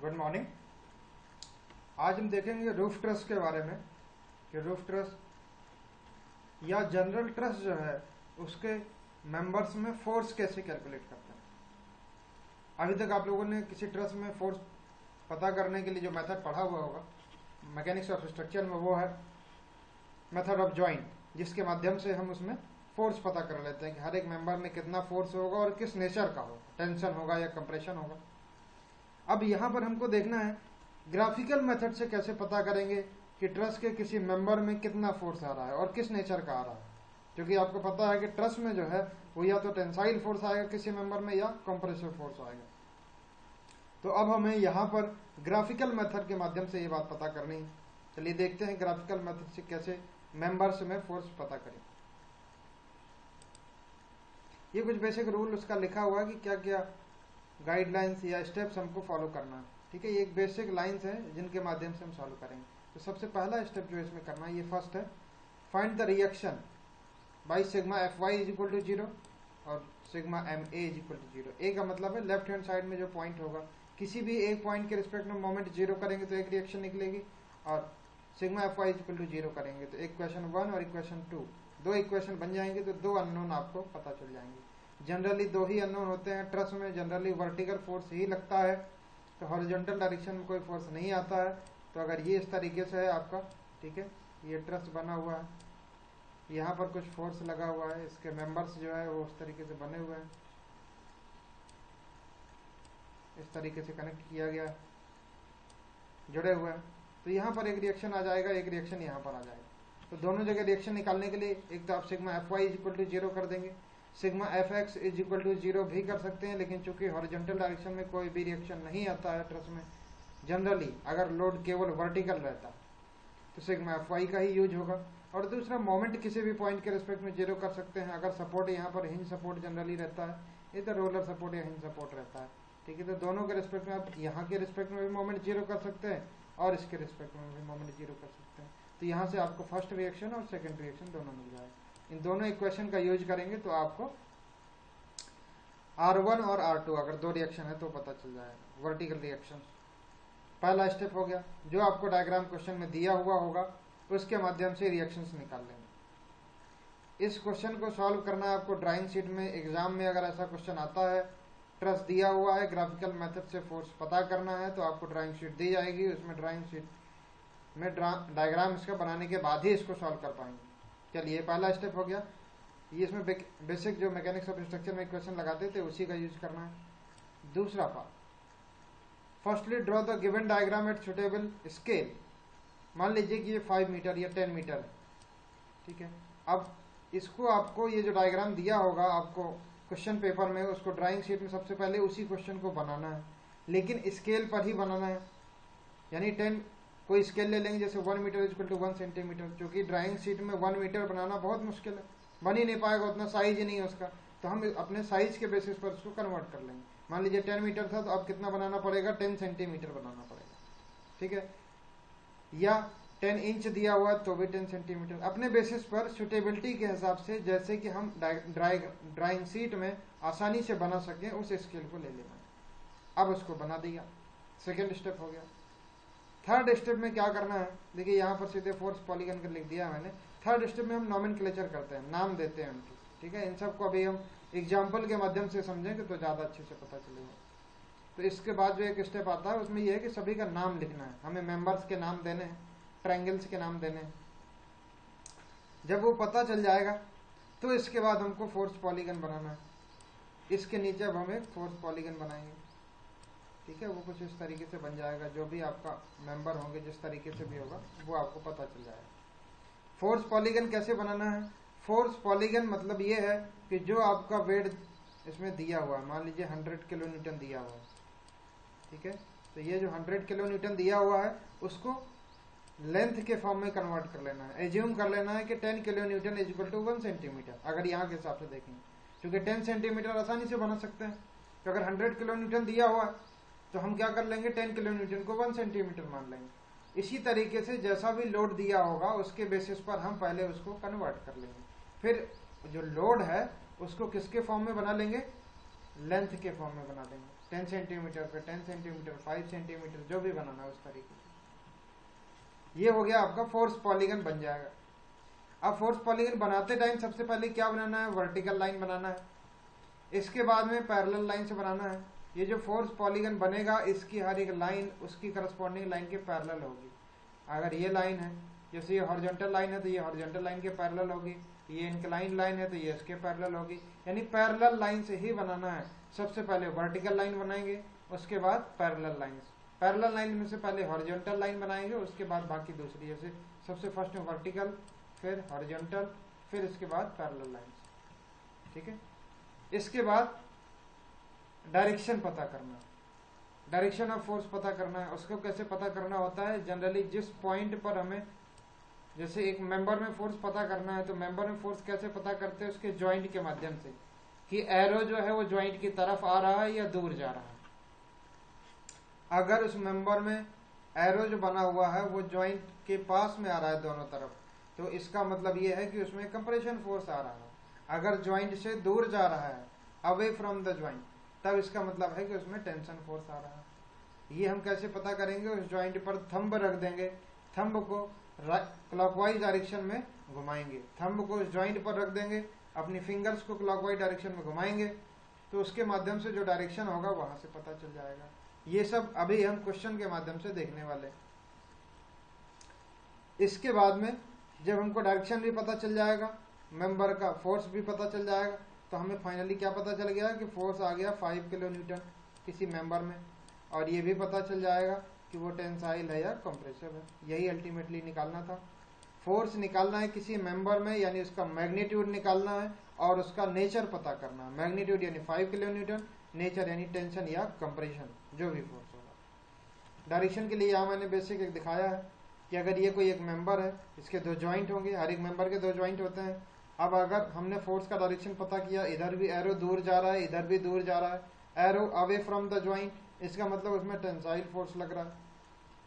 Good morning. आज हम देखेंगे रूफ ट्रस के बारे में कि रूफ ट्रस या जनरल ट्रस जो है उसके मेंबर्स में फोर्स कैसे कैलकुलेट करते हैं। अभी तक आप लोगों ने किसी ट्रस में फोर्स पता करने के लिए जो मेथड पढ़ा हुआ होगा मैकेनिक्स ऑफ स्ट्रक्चर में, वो है मेथड ऑफ जॉइंट, जिसके माध्यम से हम उसमें फोर्स पता कर लेते हैं कि हर एक मेंबर में कितना फोर्स होगा और किस नेचर का होगा, टेंशन होगा या कंप्रेशन होगा। अब यहाँ पर हमको देखना है ग्राफिकल मेथड से कैसे पता करेंगे कि ट्रस के किसी मेंबर में कितना फोर्स आ रहा है और किस नेचर का आ रहा है, क्योंकि आपको पता है कि ट्रस में जो है वो या तो टेंसाइल फोर्स आएगा किसी मेंबर में या कंप्रेसिव फोर्स आएगा। तो अब हमें यहाँ पर ग्राफिकल मेथड के माध्यम से ये बात पता करनी है। चलिए देखते हैं ग्राफिकल मेथड से कैसे मेंबर्स में फोर्स पता करें। ये कुछ बेसिक रूल उसका लिखा हुआ है कि क्या क्या गाइडलाइंस या स्टेप्स हमको फॉलो करना है। ठीक है, ये एक बेसिक लाइंस है जिनके माध्यम से हम सॉल्व करेंगे। तो सबसे पहला स्टेप जो इसमें करना है, ये फर्स्ट है, find the reaction by sigma F Y is equal to 0 और sigma M A is equal to 0। A का मतलब है लेफ्ट हैंड साइड में जो पॉइंट होगा, किसी भी एक पॉइंट के रिस्पेक्ट में मोमेंट 0 करेंगे तो एक रिएक्शन निकलेगी, और sigma F Y is equal to 0 करेंगे तो इक्वेशन 1 और इक्वेशन 2, दो इक्वेशन बन जाएंगे। तो दो अननोन आपको पता चल जाएंगे। जनरली दो ही अननोन होते हैं ट्रस में, जनरली वर्टिकल फोर्स ही लगता है, तो हॉरिजॉन्टल डायरेक्शन में कोई फोर्स नहीं आता है। तो अगर ये इस तरीके से है आपका, ठीक है, ये ट्रस बना हुआ है, यहाँ पर कुछ फोर्स लगा हुआ है, इसके मेंबर्स जो है वो उस तरीके से बने हुए हैं, इस तरीके से कनेक्ट किया गया है, जुड़े हुए हैं। तो यहाँ पर एक रिएक्शन आ जाएगा, एक रिएक्शन यहाँ पर आ जाएगा। तो दोनों जगह रिएक्शन निकालने के लिए एक तो आप sigma F Y is equal to 0 कर देंगे, sigma F X is equal to 0 भी कर सकते हैं, लेकिन चूंकि हॉरिजॉन्टल डायरेक्शन में कोई भी रिएक्शन नहीं आता है ट्रस में, जनरली अगर लोड केवल वर्टिकल रहता तो सिग्मा एफ वाई का ही यूज होगा। और दूसरा, मोमेंट किसी भी पॉइंट के रिस्पेक्ट में 0 कर सकते हैं अगर सपोर्ट यहाँ पर हिंज सपोर्ट जनरली रहता है, इधर रोलर सपोर्ट या हिंज सपोर्ट रहता है। ठीक है, तो दोनों के रिस्पेक्ट में आप यहाँ के रिस्पेक्ट में भी मोमेंट 0 कर सकते हैं और इसके रिस्पेक्ट में भी मोमेंट 0 कर सकते हैं। तो यहाँ से आपको फर्स्ट रिएक्शन और सेकेंड रिएक्शन दोनों मिल जाएगा। इन दोनों इक्वेशन का यूज करेंगे तो आपको R1 और R2 अगर दो रिएक्शन है तो पता चल जाएगा, वर्टिकल रिएक्शन। पहला स्टेप हो गया, जो आपको डायग्राम क्वेश्चन में दिया हुआ होगा उसके माध्यम से रिएक्शंस निकाल लेंगे। इस क्वेश्चन को सॉल्व करना है आपको ड्राइंग शीट में, एग्जाम में अगर ऐसा क्वेश्चन आता है, ट्रस दिया हुआ है, ग्राफिकल मेथड से फोर्स पता करना है, तो आपको ड्राइंग शीट दी जाएगी, उसमें ड्राइंग शीट में डायग्राम इसका बनाने के बाद ही इसको सॉल्व कर पाएंगे। चलिए, पहला स्टेप हो गया, ये इसमें बेसिक जो मैकेनिक्स ऑफ स्ट्रक्चर में इक्वेशन लगाते थे उसी का यूज करना है। दूसरा part, firstly draw the given diagram eight suitable scale. मान लीजिए कि ये 5 मीटर या 10 मीटर है, ठीक है। अब इसको आपको ये जो डायग्राम दिया होगा आपको क्वेश्चन पेपर में, उसको ड्राइंग शीट में सबसे पहले उसी क्वेश्चन को बनाना है, लेकिन स्केल पर ही बनाना है। यानी 10 कोई स्केल ले लेंगे, जैसे 1 मीटर इक्वल टू 1 सेंटीमीटर, क्योंकि ड्राइंग शीट में 1 मीटर बनाना बहुत मुश्किल है, बन ही नहीं पाएगा, उतना साइज ही नहीं है उसका। तो हम अपने साइज के बेसिस पर उसको कन्वर्ट कर लेंगे। मान लीजिए 10 मीटर था तो अब कितना बनाना पड़ेगा, 10 सेंटीमीटर बनाना पड़ेगा, ठीक है। या 10 इंच दिया हुआ तो भी 10 सेंटीमीटर, अपने बेसिस पर सुटेबिलिटी के हिसाब से, जैसे कि हम ड्राइंग शीट में आसानी से बना सकें उस स्केल को ले लेना। अब उसको बना दिया, सेकेंड स्टेप हो गया। थर्ड स्टेप में क्या करना है, देखिए यहाँ पर सीधे फोर्स पॉलीगन कर लिख दिया मैंने। थर्ड स्टेप में हम नॉमेनक्लेचर करते हैं, नाम देते हैं उनकी, ठीक है। इन सबको अभी हम एग्जाम्पल के माध्यम से समझेंगे तो ज़्यादा अच्छे से पता चलेगा। तो इसके बाद जो एक स्टेप आता है उसमें यह है कि सभी का नाम लिखना है, हमें मेंबर्स के नाम देने हैं, ट्रायंगल्स के नाम देने हैं। जब वो पता चल जाएगा तो इसके बाद हमको फोर्स पॉलीगन बनाना है। इसके नीचे अब हम एक फोर्स पॉलीगन बनाएंगे, ठीक है। वो कुछ इस तरीके से बन जाएगा, जो भी आपका मेंबर होंगे जिस तरीके से भी होगा वो आपको पता चल जाएगा। फोर्स पॉलीगन कैसे बनाना है, फोर्स पॉलीगन मतलब ये है कि जो आपका वेट इसमें दिया हुआ है, मान लीजिए 100 किलो न्यूटन दिया हुआ है, ठीक है। तो ये जो 100 किलो न्यूटन दिया हुआ है उसको लेंथ के फॉर्म में कन्वर्ट कर लेना है। एज्यूम कर लेना है कि 10 kilo newton is equal to 1 centimetre, अगर यहाँ के हिसाब से देखेंगे, क्योंकि 10 सेंटीमीटर आसानी से बना सकते हैं। तो अगर 100 किलो न्यूटन दिया हुआ है तो हम क्या कर लेंगे, 10 किलो न्यूटन को 1 सेंटीमीटर मान लेंगे। इसी तरीके से जैसा भी लोड दिया होगा उसके बेसिस पर हम पहले उसको कन्वर्ट कर लेंगे, फिर जो लोड है उसको किसके फॉर्म में बना लेंगे, लेंथ के फॉर्म में बना देंगे। 10 सेंटीमीटर पे 10 सेंटीमीटर 5 सेंटीमीटर जो भी बनाना है उस तरीके से। ये हो गया आपका फोर्स पॉलीगन बन जाएगा। अब फोर्स पॉलीगन बनाते टाइम सबसे पहले क्या बनाना है, वर्टिकल लाइन बनाना है, इसके बाद में पैरेलल लाइन से बनाना है। ये जो फोर्स पॉलीगन बनेगा इसकी हर एक लाइन उसकी करस्पॉन्डिंग लाइन के पैरेलल होगी। अगर ये लाइन है, जैसे ये हॉरिजॉन्टल लाइन है तो ये हॉरिजॉन्टल लाइन के पैरेलल होगी, ये इंक्लाइन लाइन है तो ये इसके पैरेलल होगी। यानी पैरेलल लाइन से ही बनाना है। सबसे पहले वर्टिकल लाइन बनाएंगे, उसके बाद पैरेलल लाइन। पैरेलल लाइन में से पहले हॉरिजॉन्टल लाइन बनाएंगे, उसके बाद बाकी दूसरी, जैसे सबसे फर्स्ट में वर्टिकल, फिर हॉरिजॉन्टल, फिर इसके बाद पैरेलल लाइन। ठीक है। इसके बाद डायरेक्शन पता करना, डायरेक्शन ऑफ फोर्स पता करना है। उसको कैसे पता करना होता है, जनरली जिस पॉइंट पर हमें, जैसे एक मेंबर में फोर्स पता करना है तो मेंबर में फोर्स कैसे पता करते हैं, उसके जॉइंट के माध्यम से, कि एरो जो है वो जॉइंट की तरफ आ रहा है या दूर जा रहा है। अगर उस मेंबर में एरो जो बना हुआ है वो जॉइंट के पास में आ रहा है दोनों तरफ, तो इसका मतलब ये है कि उसमें कंप्रेशन फोर्स आ रहा है। अगर जॉइंट से दूर जा रहा है, अवे फ्रॉम द जॉइंट, तब इसका मतलब है कि उसमें टेंशन फोर्स आ रहा है। ये हम कैसे पता करेंगे, उस जॉइंट पर थंब रख देंगे, थंब को क्लॉकवाइज डायरेक्शन में घुमाएंगे, थंब को उस जॉइंट पर रख देंगे, अपनी फिंगर्स को क्लॉकवाइज डायरेक्शन में घुमाएंगे, तो उसके माध्यम से जो डायरेक्शन होगा वहां से पता चल जाएगा। ये सब अभी हम क्वेश्चन के माध्यम से देखने वाले। इसके बाद में जब हमको डायरेक्शन भी पता चल जाएगा, मेंबर का फोर्स भी पता चल जाएगा, तो हमें फाइनली क्या पता चल गया कि फोर्स आ गया 5 किलो न्यूटन किसी मेंबर में, और ये भी पता चल जाएगा कि वो टेंसाइल है या कंप्रेसिव है। यही अल्टीमेटली निकालना था। फोर्स निकालना है किसी मेंबर में, यानी उसका मैग्नीट्यूड निकालना है और उसका नेचर पता करना है। मैग्नीट्यूड यानी 5 किलो न्यूटन, नेचर यानी टेंशन या कंप्रेशन, जो भी फोर्स होगा। डायरेक्शन के लिए यहाँ मैंने बेसिक एक दिखाया है कि अगर ये कोई एक मेंबर है, इसके दो जॉइंट होंगे, हर एक मेंबर के दो जॉइंट होते हैं। अब अगर हमने फोर्स का डायरेक्शन पता किया, इधर भी एरो दूर जा रहा है, इधर भी दूर जा रहा है, arrow away from the joint, इसका मतलब उसमें टेंसाइल फोर्स लग रहा है।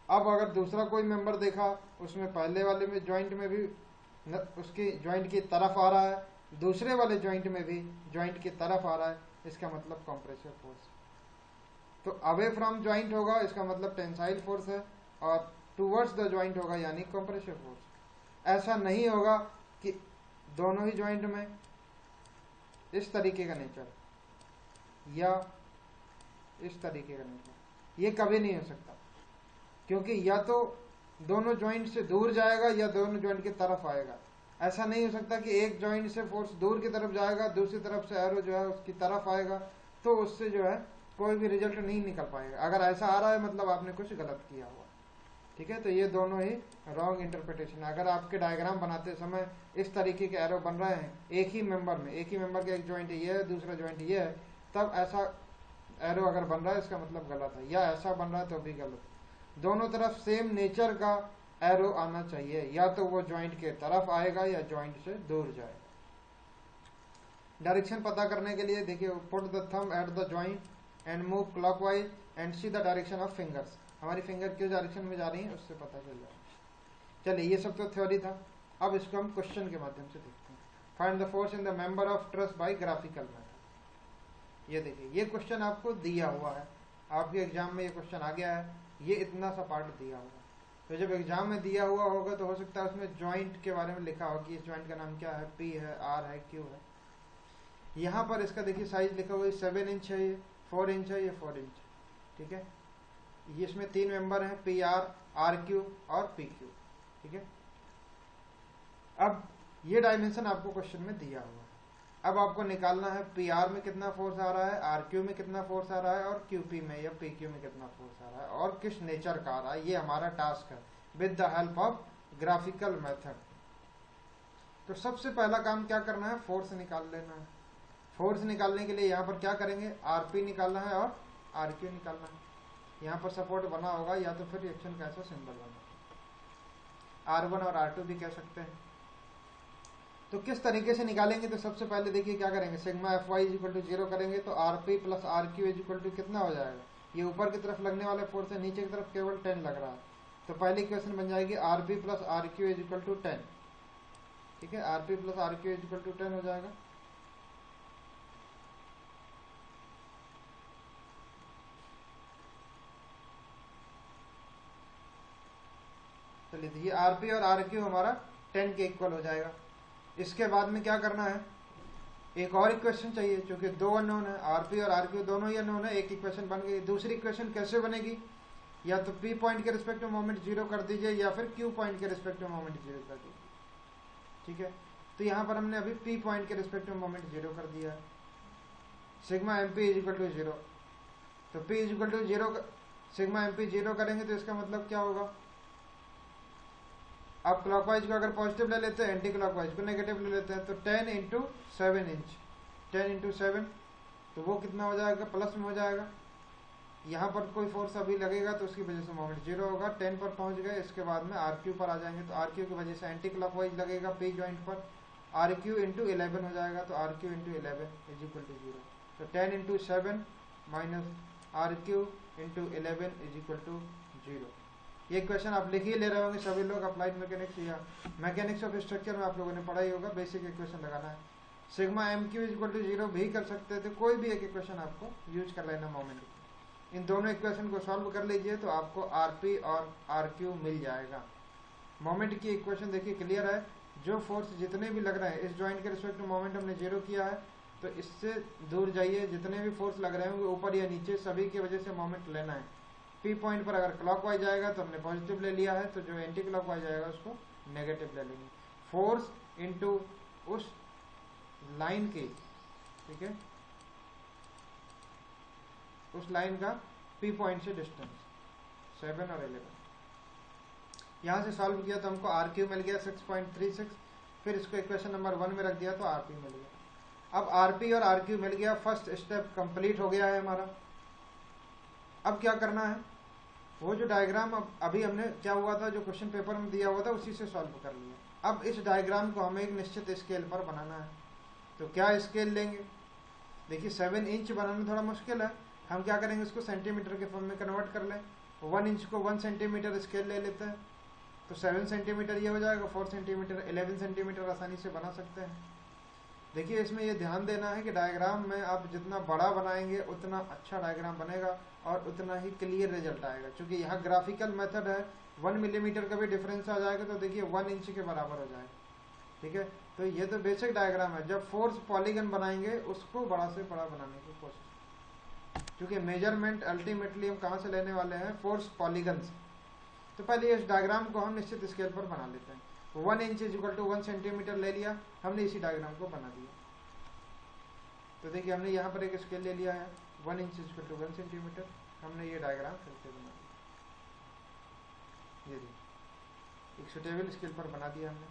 अब अगर दूसरा कोई मेंबर देखा, उसमें पहले वाले में जॉइंट में भी उसकी जॉइंट की तरफ आ रहा है, दूसरे वाले जॉइंट में भी जॉइंट की तरफ आ रहा है, इसका मतलब कंप्रेसिव फोर्स। तो अवे फ्रॉम जॉइंट होगा, इसका मतलब टेंसाइल फोर्स है, और टूवर्ड्स द जॉइंट होगा यानी कंप्रेसिव फोर्स। ऐसा नहीं होगा कि दोनों ही जॉइंट में इस तरीके का नेचर या इस तरीके का नेचर, ये कभी नहीं हो सकता, क्योंकि या तो दोनों जॉइंट से दूर जाएगा या दोनों जॉइंट की तरफ आएगा। ऐसा नहीं हो सकता कि एक जॉइंट से फोर्स दूर की तरफ जाएगा, दूसरी तरफ से एरो जो है उसकी तरफ आएगा, तो उससे जो है कोई भी रिजल्ट नहीं निकल पाएगा। अगर ऐसा आ रहा है मतलब आपने कुछ गलत किया हुआ। ठीक है, तो ये दोनों ही रॉन्ग इंटरप्रिटेशन। अगर आपके डायग्राम बनाते समय इस तरीके के एरो बन रहे हैं एक ही मेंबर में, एक ही मेंबर का एक जॉइंट ये है, दूसरा जॉइंट ये है, तब ऐसा एरो अगर बन रहा है इसका मतलब गलत है, या ऐसा बन रहा है तो भी गलत। दोनों तरफ सेम नेचर का एरो आना चाहिए, या तो वो जॉइंट के तरफ आएगा या जॉइंट से दूर जाएगा। डायरेक्शन पता करने के लिए देखिए, put the thumb at the joint and move clockwise and see the direction of fingers. हमारी फिंगर किस डायरेक्शन में जा रही है उससे पता चल जाएगा। चलिए, ये सब तो थ्योरी था। अब इसको हम क्वेश्चन के माध्यम से देखते हैं। Find the force in the member of truss by graphical method. ये देखिए, ये क्वेश्चन आपको दिया हुआ है, आपके एग्जाम में ये क्वेश्चन आ गया है। ये इतना सा पार्ट दिया हुआ है, तो जब एग्जाम में दिया हुआ होगा तो हो सकता है उसमें जॉइंट के बारे में लिखा हो कि इस जॉइंट का नाम क्या है, पी है, आर है, क्यू है। यहाँ पर इसका देखिए साइज लिखा हुआ है 7 इंच है, ये 4 इंच है, ये 4 इंच। ठीक है, ये इसमें 3 मेंबर हैं, पी आर, आर क्यू और पी क्यू। ठीक है, अब ये डायमेंशन आपको क्वेश्चन में दिया हुआ है। अब आपको निकालना है पी आर में कितना फोर्स आ रहा है, आर क्यू में कितना फोर्स आ रहा है, और क्यू पी में या पी क्यू में कितना फोर्स आ रहा है, और किस नेचर का आ रहा है। ये हमारा टास्क है with the help of graphical method. तो सबसे पहला काम क्या करना है, फोर्स निकाल लेना है। फोर्स निकालने के लिए यहाँ पर क्या करेंगे, आरपी निकालना है और आरक्यू निकालना है। यहाँ पर सपोर्ट बना होगा, या तो फिर रिएक्शन का ऐसा सिंबल बना, R1 और R2 भी कह सकते हैं। तो किस तरीके से निकालेंगे, तो सबसे पहले देखिए क्या करेंगे, sigma F Y equal to 0 करेंगे तो RP plus RQ equal to कितना हो जाएगा। ये ऊपर की तरफ लगने वाले फोर्स है, नीचे की तरफ केवल 10 लग रहा है, तो पहली इक्वेशन बन जाएगी RP plus RQ equal to 10। ठीक है, RP plus RQ equal to 10 हो जाएगा। चलिए तो ये आरपी और आरक्यू हमारा 10 के इक्वल हो जाएगा। इसके बाद में क्या करना है, एक और इक्वेशन चाहिए, क्योंकि दो अननोन है, आरपी और आरक्यू दोनों ही अननोन है। एक इक्वेशन बन गई। दूसरी इक्वेशन कैसे बनेगी, या तो पी पॉइंट के रिस्पेक्ट में मोमेंट जीरो कर दीजिए या फिर क्यू पॉइंट के रिस्पेक्ट में मोमेंट जीरो कर दीजिए। ठीक है, तो यहां पर हमने अभी पी पॉइंट के रिस्पेक्ट में मोमेंट जीरो कर दिया है। Sigma M P is equal to zero, तो P is equal to zero, sigma M P zero करेंगे तो इसका मतलब क्या होगा, आप क्लॉकवाइज को अगर पॉजिटिव ले लेते हैं, एंटी क्लॉकवाइज को नेगेटिव ले लेते हैं, तो 10 इंटू 7 इंच, 10 इंटू 7, तो वो कितना हो जाएगा, प्लस में हो जाएगा। यहाँ पर कोई फोर्स अभी लगेगा तो उसकी वजह से मोमेंट जीरो होगा। 10 पर पहुंच गए, इसके बाद में आर क्यू पर आ जाएंगे, तो आर क्यू की वजह से एंटी क्लॉकवाइज लगेगा पी जॉइंट पर, आर क्यू इंटू 11 हो जाएगा, तो R Q into 11 is equal to zero. तो 10 into 7 minus R Q into 11 is equal to zero. ये क्वेश्चन आप लिख ही ले रहे होंगे सभी लोग, अप्लाइड मैकेनिक्स या मैकेनिक्स ऑफ स्ट्रक्चर में आप लोगों ने पढ़ा ही होगा, बेसिक इक्वेशन लगाना है। Sigma M Q is equal to zero भी कर सकते थे, कोई भी एक इक्वेशन आपको यूज कर लेना मोमेंट की। इन दोनों इक्वेशन को सॉल्व कर लीजिए तो आपको आरपी और आरक्यू मिल जाएगा। मोमेंट की इक्वेशन देखिए क्लियर है, जो फोर्स जितने भी लग रहे हैं, इस जॉइंट के रिस्पेक्ट में मोमेंट हमने जीरो किया है, तो इससे दूर जाइए, जितने भी फोर्स लग रहे होंगे ऊपर या नीचे, सभी की वजह से मोमेंट लेना है। पी पॉइंट पर अगर क्लॉकवाइज आएगा तो हमने पॉजिटिव ले लिया है, तो जो एंटी क्लॉकवाइज आएगा उसको नेगेटिव ले लेंगे। फोर्स इनटू उस लाइन की, ठीक है, उस लाइन का पी पॉइंट से डिस्टेंस 7 और 11। यहां से सॉल्व किया तो हमको आर क्यू मिल गया 6.36, फिर इसको इक्वेशन नंबर 1 में रख दिया तो आरपी मिल गया। अब आरपी और आरक्यू मिल गया, फर्स्ट स्टेप कंप्लीट हो गया है हमारा। अब क्या करना है, वो जो डायग्राम अभी हमने क्या हुआ था, जो क्वेश्चन पेपर में दिया हुआ था उसी से सॉल्व कर लिया। अब इस डायग्राम को हमें एक निश्चित स्केल पर बनाना है, तो क्या स्केल लेंगे, देखिए 7 इंच बनाना थोड़ा मुश्किल है, हम क्या करेंगे, उसको सेंटीमीटर के फॉर्म में कन्वर्ट कर लें। 1 इंच को 1 सेंटीमीटर स्केल ले लेते हैं, तो 7 सेंटीमीटर ये हो जाएगा, 4 सेंटीमीटर 11 सेंटीमीटर आसानी से बना सकते हैं। देखिए इसमें ये ध्यान देना है कि डायग्राम में आप जितना बड़ा बनाएंगे उतना अच्छा डायग्राम बनेगा और उतना ही क्लियर रिजल्ट आएगा, क्योंकि यहाँ ग्राफिकल मेथड है। 1 मिलीमीटर का भी डिफरेंस आ जाएगा तो देखिए 1 इंच के बराबर हो जाएगा। ठीक है, तो ये तो बेसिक डायग्राम है। जब फोर्स पॉलीगन बनाएंगे उसको बड़ा से बड़ा बनाने की कोशिश, क्योंकि मेजरमेंट अल्टीमेटली हम कहाँ से लेने वाले हैं, फोर्स पॉलीगन से। तो पहले इस डायग्राम को हम निश्चित स्केल पर बना लेते हैं। 1 inch is equal to 1 centimetre ले लिया हमने, इसी डायग्राम को बना दिया। तो देखिए हमने यहाँ पर एक स्केल ले लिया है, 1 inch is equal to 1 centimetre, हमने ये डायग्राम फिर से बना दिया। ये एक सुटेबल स्केल पर बना दिया हमने।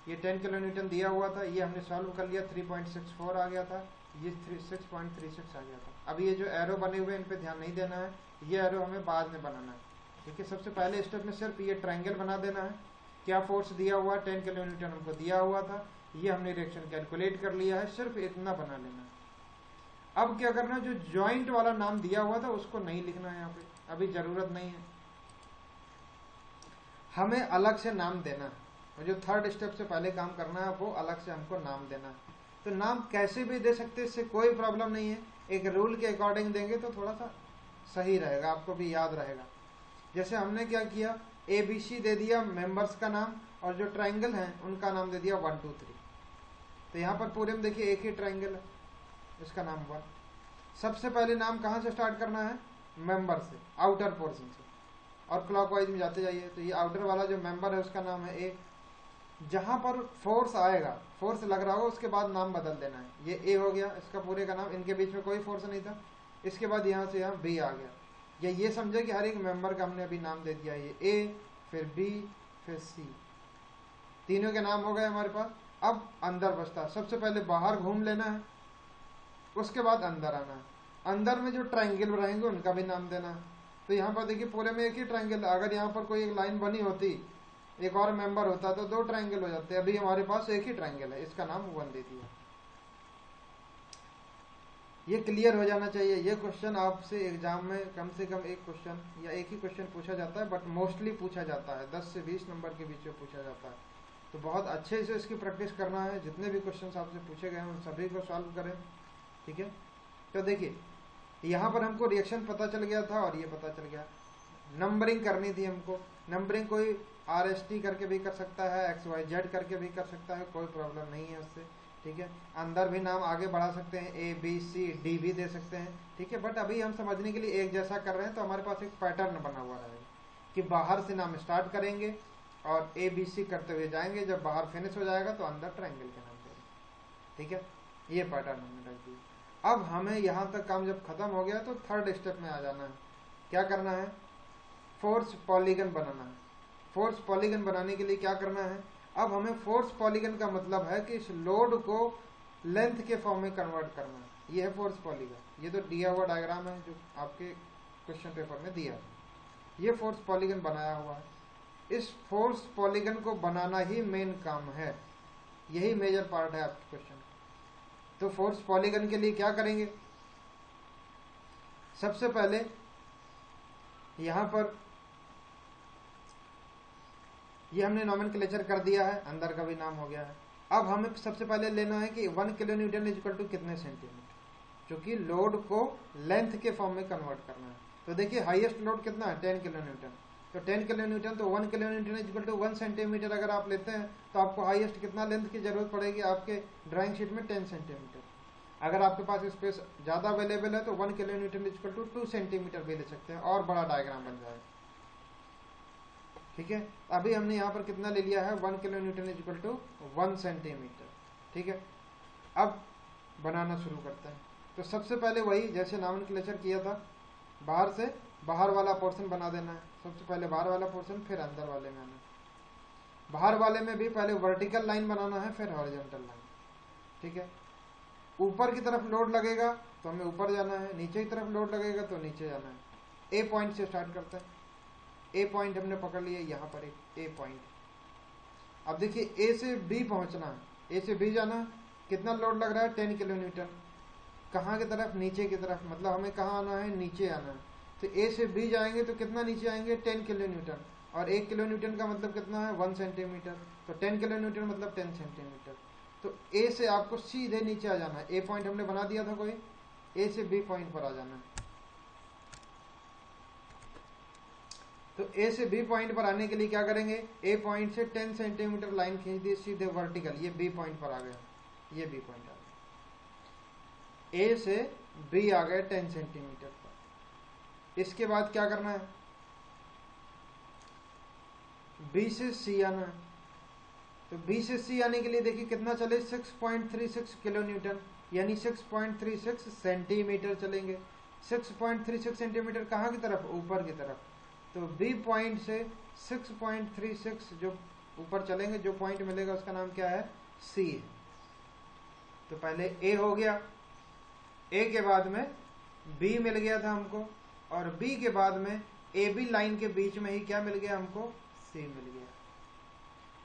ये 10 किलो न्यूटन दिया हुआ था, ये हमने सॉल्व कर लिया, 3.64 आ गया था, ये 6.36 आ गया था। अब ये जो एरो बने हुए हैं इन पे ध्यान नहीं देना है, ये एरो हमें बाद में बनाना है। ठीक है, सबसे पहले स्टेप में सिर्फ ये ट्रायंगल बना देना है। क्या फोर्स दिया हुआ, 10 किलो न्यूटन हमको दिया हुआ था, ये हमने रिएक्शन कैलकुलेट कर लिया है, सिर्फ इतना बना लेना है। अब क्या करना है, जो जॉइंट वाला नाम दिया हुआ था उसको नहीं लिखना है यहाँ पे, अभी जरूरत नहीं है, हमें अलग से नाम देना है। और जो थर्ड स्टेप से पहले काम करना है वो अलग से हमको नाम देना है। तो नाम कैसे भी दे सकते, इससे कोई प्रॉब्लम नहीं है, एक रूल के अकॉर्डिंग देंगे तो थोड़ा सा सही रहेगा, आपको भी याद रहेगा। जैसे हमने क्या किया, ABC दे दिया मेंबर्स का नाम, और जो ट्रायंगल है उनका नाम दे दिया 1 2 3। तो यहाँ पर पूरे में देखिए एक ही ट्रायंगल है, इसका नाम 1। सबसे पहले नाम कहाँ से स्टार्ट करना है, मेंबर से, आउटर पोर्शन से, और क्लॉकवाइज में जाते जाइए। तो ये आउटर वाला जो मेंबर है उसका नाम है A। जहां पर फोर्स आएगा, फोर्स लग रहा होगा, उसके बाद नाम बदल देना है। ये A हो गया, इसका पूरे का नाम, इनके बीच में कोई फोर्स नहीं था। इसके बाद यहाँ से यहाँ B आ गया, या ये समझे कि हर एक मेंबर का हमने अभी नाम दे दिया, ये A, फिर B, फिर C, तीनों के नाम हो गए हमारे पास। अब अंदर बचता है, सबसे पहले बाहर घूम लेना है, उसके बाद अंदर आना है। अंदर में जो ट्रायंगल रहेंगे उनका भी नाम देना है। तो यहाँ पर देखिए पूरे में एक ही ट्रायंगल, अगर यहाँ पर कोई एक लाइन बनी होती, एक और मेंबर होता तो 2 ट्रायंगल हो जाते। अभी हमारे पास एक ही ट्रायंगल है, इसका नाम 1 दे दिया। ये क्लियर हो जाना चाहिए। ये क्वेश्चन आपसे एग्जाम में कम से कम एक क्वेश्चन या एक ही क्वेश्चन पूछा जाता है, बट मोस्टली पूछा जाता है, 10 से 20 नंबर के बीच में पूछा जाता है। तो बहुत अच्छे से इसकी प्रैक्टिस करना है, जितने भी क्वेश्चन आपसे पूछे गए हैं उन सभी को सॉल्व करें। ठीक है, तो देखिए यहाँ पर हमको रिएक्शन पता चल गया था और ये पता चल गया, नंबरिंग करनी थी हमको। नंबरिंग कोई RST करके भी कर सकता है, XYZ करके भी कर सकता है, कोई प्रॉब्लम नहीं है उससे, ठीक है। अंदर भी नाम आगे बढ़ा सकते हैं, ABCD भी दे सकते हैं, ठीक है। बट अभी हम समझने के लिए एक जैसा कर रहे हैं, तो हमारे पास एक पैटर्न बना हुआ रहेगा कि बाहर से नाम स्टार्ट करेंगे और ABC करते हुए जाएंगे, जब बाहर फिनिश हो जाएगा तो अंदर ट्रायंगल के नाम देंगे, ठीक है। ये पैटर्न हमने रख दिया। अब हमें यहाँ तक काम जब खत्म हो गया तो थर्ड स्टेप में आ जाना है। क्या करना है? फोर्स पॉलीगन बनाना है। फोर्स पॉलीगन बनाने के लिए क्या करना है? अब हमें फोर्स पॉलीगन का मतलब है कि इस लोड को लेंथ के फॉर्म में कन्वर्ट करना है। ये है फोर्स पॉलीगन। ये तो दिया हुआ डायग्राम है जो आपके क्वेश्चन पेपर में दिया है। ये फोर्स पॉलीगन बनाया हुआ है। इस फोर्स पॉलीगन को बनाना ही मेन काम है, यही मेजर पार्ट है आपके क्वेश्चन। तो फोर्स पॉलीगन के लिए क्या करेंगे? सबसे पहले यहां पर ये हमने नॉमेनक्लेचर कर दिया है, अंदर का भी नाम हो गया है। अब हमें सबसे पहले लेना है कि 1 kilo newton is equal to कितने सेंटीमीटर, क्योंकि लोड को लेंथ के फॉर्म में कन्वर्ट करना है। तो देखिए हाईएस्ट लोड कितना है? 10 किलो न्यूटन। तो 10 किलो न्यूटन, तो 1 kilo newton is equal to 1 centimetre अगर आप लेते हैं तो आपको हाईएस्ट कितना लेंथ की जरूरत पड़ेगी? आपके ड्राइंग शीट में 10 सेंटीमीटर। अगर आपके पास स्पेस ज्यादा अवेलेबल है तो 1 kilo newton is equal to 2 centimetre भी ले सकते हैं और बड़ा डायग्राम बन जाएगा, ठीक है। अभी हमने यहाँ पर कितना ले लिया है? 1 kilo newton is equal to 1 centimetre, ठीक है। अब बनाना शुरू करते हैं। तो सबसे पहले वही जैसे नॉमेनक्लेचर किया था, बाहर से बाहर वाला पोर्शन बना देना है। सबसे पहले बाहर वाला पोर्शन, फिर अंदर वाले में आना। बाहर वाले में भी पहले वर्टिकल लाइन बनाना है, फिर हॉरिजॉन्टल लाइन, ठीक है। ऊपर की तरफ लोड लगेगा तो हमें ऊपर जाना है, नीचे की तरफ लोड लगेगा तो नीचे जाना है। ए पॉइंट से स्टार्ट करते हैं। ए पॉइंट हमने पकड़ लिया, यहाँ पर एक ए पॉइंट। अब देखिए ए से बी पहुंचना है, ए से बी जाना। कितना लोड लग रहा है? 10 किलो न्यूटन। कहाँ की तरफ? नीचे की तरफ। मतलब हमें कहाँ आना है? नीचे आना है। तो ए से बी जाएंगे तो कितना नीचे आएंगे? 10 किलो न्यूटन। और 1 किलो न्यूटन का मतलब कितना है? 1 सेंटीमीटर। तो 10 किलो न्यूटन मतलब 10 सेंटीमीटर। तो ए से आपको सीधे नीचे आ जाना है। ए पॉइंट हमने बना दिया था कोई, ए से बी पॉइंट पर आ जाना है। तो ए से बी पॉइंट पर आने के लिए क्या करेंगे? ए पॉइंट से 10 सेंटीमीटर लाइन खींच दी सीधे वर्टिकल, ये बी पॉइंट पर आ गया, ये बी पॉइंट आ गया। ए से बी आ गए 10 सेंटीमीटर पर। इसके बाद क्या करना है? बी से सी आना है। तो बी से सी आने के लिए देखिए कितना चले? 6.36 किलो न्यूटन, यानी 6.36 सेंटीमीटर चलेंगे। 6.36 सेंटीमीटर कहाँ की तरफ? ऊपर की तरफ। तो बी पॉइंट से 6.36 जो ऊपर चलेंगे, जो पॉइंट मिलेगा उसका नाम क्या है? सी है। तो पहले ए हो गया, ए के बाद में बी मिल गया था हमको, और बी के बाद में ए बी लाइन के बीच में ही क्या मिल गया हमको? सी मिल गया।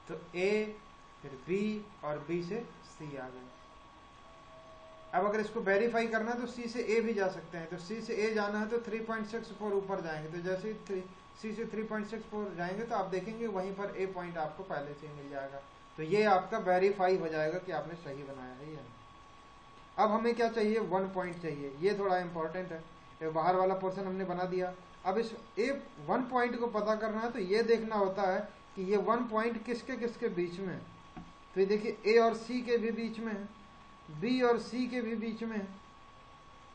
तो ए, फिर बी, और बी से सी आ गए। अब अगर इसको वेरीफाई करना है तो सी से ए भी जा सकते हैं। तो सी से ए जाना है तो 3.64 ऊपर जाएंगे। तो जैसे ही सी से 3.64 जाएंगे तो आप देखेंगे वहीं पर ए पॉइंट आपको पहले से मिल जाएगा। तो ये आपका वेरीफाई हो जाएगा कि आपने सही बनाया है या नहीं। अब हमें क्या चाहिए? 1 पॉइंट चाहिए। ये थोड़ा इंपॉर्टेंट है। बाहर वाला पोर्शन हमने बना दिया। अब इस ए 1 पॉइंट को पता करना है तो ये देखना होता है कि ये 1 पॉइंट किसके किसके बीच में है। तो ये देखिए ए और सी के भी बीच में है, बी और सी के भी बीच में है,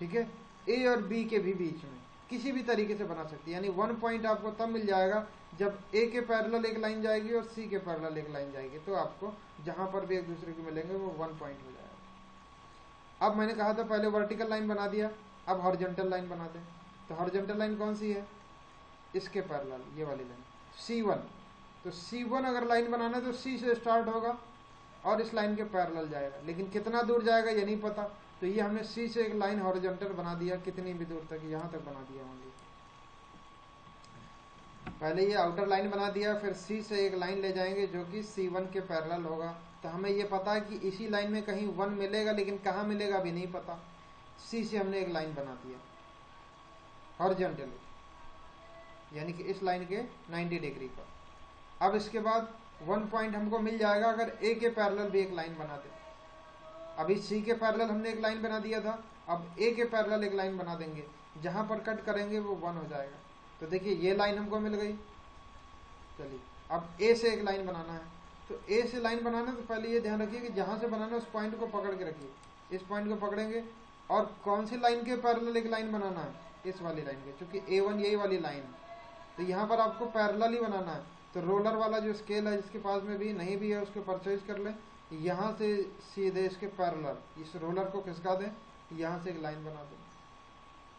ठीक है। ए और बी के भी बीच में, किसी भी तरीके से बना सकती है। यानी 1 पॉइंट आपको तब मिल जाएगा जब ए के पैरेलल एक लाइन जाएगी और सी के पैरेलल एक लाइन जाएगी। तो आपको जहां पर भी एक दूसरे को मिलेंगे वो 1 पॉइंट हो जाएगा। अब मैंने कहा था पहले वर्टिकल लाइन बना दिया, अब हॉरिजॉन्टल लाइन बना दें। तो हॉरिजॉन्टल लाइन कौन सी है? इसके पैरेलल, ये वाली लाइन C1। तो C1 अगर लाइन बनाना है तो C से स्टार्ट होगा और इस लाइन के पैरेलल जाएगा, लेकिन कितना दूर जाएगा ये नहीं पता। तो ये हमने C से एक लाइन हॉरिजॉन्टल बना दिया, कितनी भी दूर तक, यहां तक बना दिया होंगे। पहले ये आउटर लाइन बना दिया, फिर C से एक लाइन ले जाएंगे जो कि C1 के पैरेलल होगा। तो हमें ये पता है कि इसी लाइन में कहीं 1 मिलेगा, लेकिन कहाँ मिलेगा अभी नहीं पता। C से हमने एक लाइन बना दिया हॉरिजॉन्टल, यानी कि इस लाइन के 90 डिग्री पर। अब इसके बाद 1 पॉइंट हमको मिल जाएगा अगर ए के पैरेलल भी एक लाइन बना दे। अभी सी के पैरेलल हमने एक लाइन बना दिया था, अब ए के पैरेलल एक लाइन बना देंगे, जहां पर कट करेंगे वो 1 हो जाएगा। तो देखिए ये लाइन हमको मिल गई। चलिए अब ए से एक लाइन बनाना है, तो ए से लाइन बनाना है तो पहले ये ध्यान रखिए कि जहां से बनाना है उस पॉइंट को पकड़ के रखिए, इस पॉइंट को पकड़ेंगे और कौन सी लाइन के पैरेलल एक लाइन बनाना है, इस वाली लाइन के, क्योंकि A1 यही वाली लाइन है, तो यहाँ पर आपको पैरेलल ही बनाना है। तो रोलर वाला जो स्केल है जिसके पास में भी नहीं भी है उसको परचेज कर ले, यहाँ से सीधे इसके पैरेलल इस रोलर को खिसका दें, यहाँ से एक लाइन बना दें।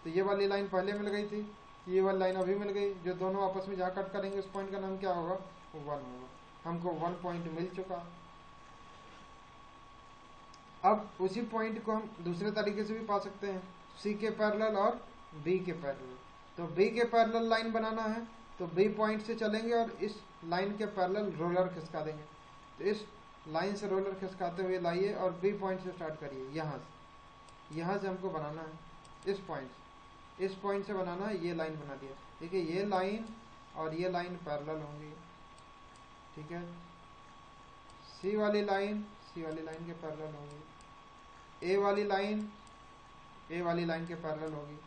तो ये वाली लाइन पहले मिल गई थी, ये वाली लाइन अभी मिल गई, जो दोनों आपस में जहाँ कट करेंगे उस पॉइंट का नाम क्या होगा, 1 होगा। हमको 1 पॉइंट मिल चुका। अब उसी पॉइंट को हम दूसरे तरीके से भी पा सकते हैं, सी के पैरेलल और बी के पैरेलल। तो बी के पैरेलल लाइन बनाना है तो बी पॉइंट से चलेंगे और इस लाइन के पैरेलल रोलर खिसका देंगे। तो इस लाइन से रोलर खिसकाते हुए लाइए और बी पॉइंट से स्टार्ट करिए, यहाँ से हमको बनाना है इस पॉइंट से बनाना है, ये लाइन बना दिया। देखिए ये लाइन और ये लाइन पैरेलल होंगी, ठीक है। सी वाली लाइन के पैरेलल होगी, ए वाली लाइन के पैरेलल होगी,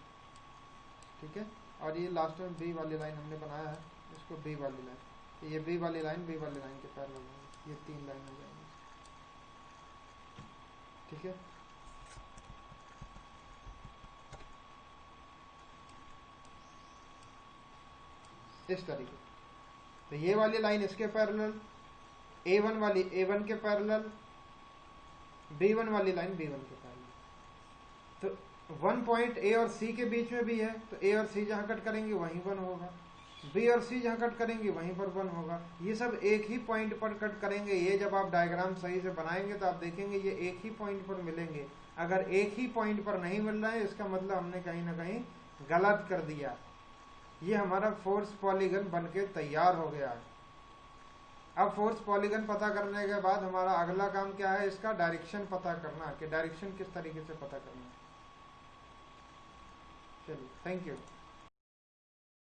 ठीक है। और ये लास्ट में बी वाली लाइन हमने बनाया है, इसको बी वाली लाइन, ये बी वाली लाइन के पैरेलल होगी, ये 3 लाइन हो जाएंगी, ठीक है। इस तरीके, तो ये वाली लाइन इसके पैरेलल, A1 वाली A1 के पैरेलल, B1 वाली लाइन B1 के पैरेलल। तो 1 पॉइंट A और C के बीच में भी है, तो A और C जहां कट करेंगे वहीं 1 होगा, B और C जहां कट करेंगे वहीं पर 1 होगा। ये सब एक ही पॉइंट पर कट करेंगे। ये जब आप डायग्राम सही से बनाएंगे तो आप देखेंगे ये एक ही पॉइंट पर मिलेंगे। अगर एक ही पॉइंट पर नहीं मिल रहा है इसका मतलब हमने कहीं ना कहीं गलत कर दिया। ये हमारा फोर्स पॉलीगन बनके तैयार हो गया है। अब फोर्स पॉलीगन पता करने के बाद हमारा अगला काम क्या है, इसका डायरेक्शन पता करना, कि डायरेक्शन किस तरीके से पता करना है। चलिए, थैंक यू।